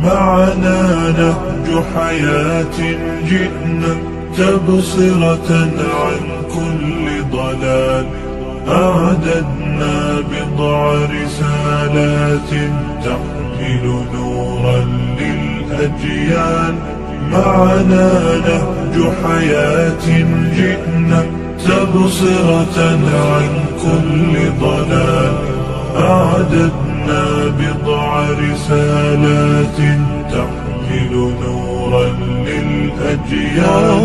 معنا نهج حياة جئنا تبصرة عن كل ضلال. أعددنا بضع رسالات تحمل نورا للأجيال. معنا نهج حياة جئنا تبصرة عن كل ضلال. أعددنا بضع رسالات تحمل نورا للأجيال.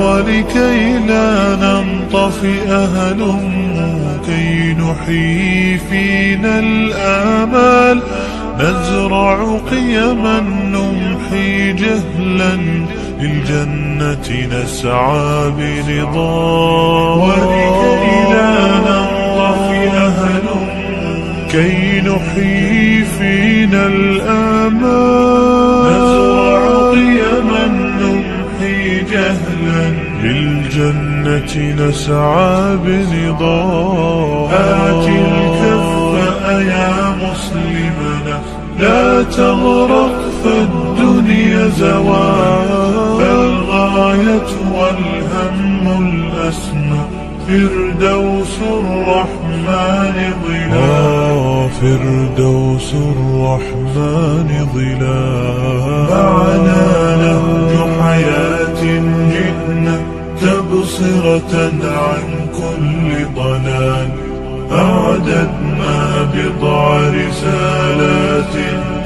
ولكي لا ننطفئ هلموا كي نحيي فينا الآمال. نزرع قيما نمحي جهلا للجنة نسعى برضا. ولكي لا ننطفئ هلموا كي نحيي فينا الآمال. نزرع قيما نمحي جهلا للجنة نسعى برضا. آت الكف يا مسلمنا لا تغرق فالدنيا زوال. فالغاية والهم الأسمى فردوس الرحمن ظلال. فردوس الرحمن ظلال. معنا نهج حياة جئنا تبصرة عن كل ضلال. أعددنا بضع رسالات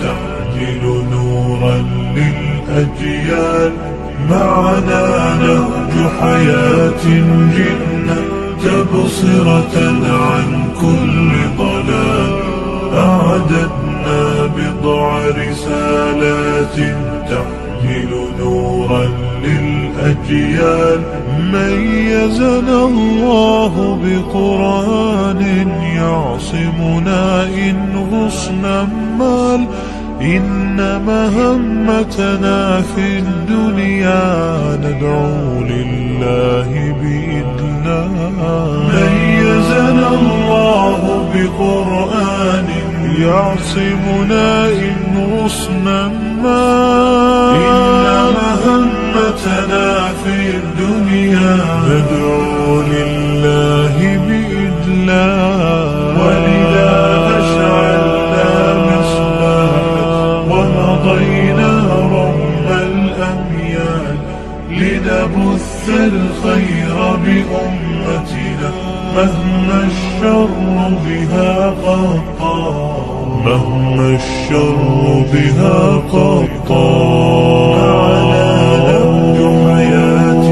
تحمل نورا للأجيال. معنا نهج حياة جئنا تبصرة عن كل ضلال. أعددنا بضع رسالات تحمل نورا للأجيال. ميزنا الله بقرآن يعصمنا إن غصنا مال. إن مهمتنا في الدنيا ندعو لله بإذلال. ميزنا الله بقرآن يعصمنا إن غصنا مال. إن مهمتنا في الدنيا ندعو لله بإذلال. ولذا أشعلنا مصباحا ومضينا رغم الأميال. لنبث الخير بأمتنا مهما الشر بها قد طال. مهما الشر بها قد طال. معنا نهج حياة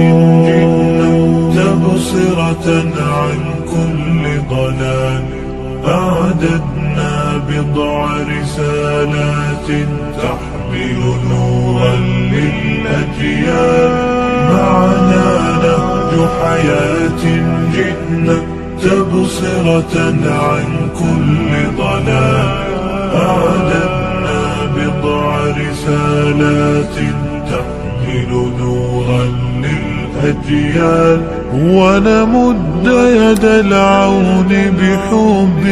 جئنا تبصرة عن كل ضلال. أعددنا بضع رسالات تحمل نورا للأجيال. معنا نهج حياة جئنا تبصرة عن كل ضلال. أعددنا بضع رسالات تحمل نورا للأجيال. ونمد يد العون بحب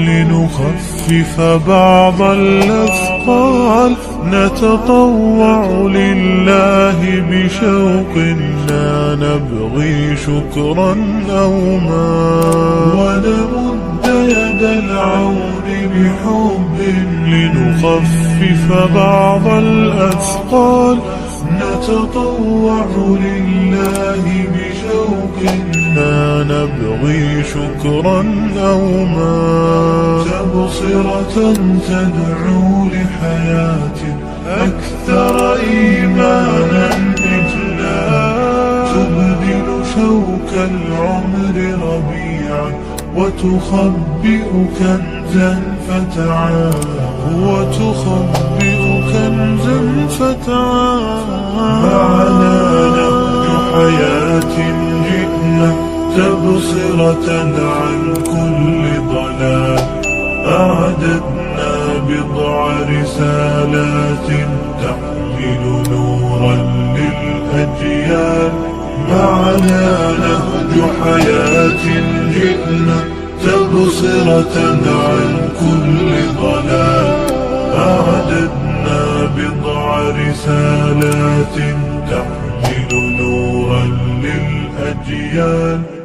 لنخفف بعض الأثقال. نتطوع لله بشوق لا نبغي شكرا أو مال. ونمد يد العون بحب لنخفف بعض الأثقال. نتطوع لله بشوق لا نبغي شكرا أو مال. تبصرة تدعو لحياة أكثر إيمانا إجلال. تبدل شوك العمر ربيعا وتخبئ كنزا فتعال. وتخبئ كنزا فتعال. معنا نهج حياة جئنا تبصرة عن كل ضلال. أعددنا بضع رسالات تحمل نورا للأجيال. معنا نهج حياة جئنا تبصرة عن كل ضلال. أعددنا بضع رسالات تحمل نورا للأجيال.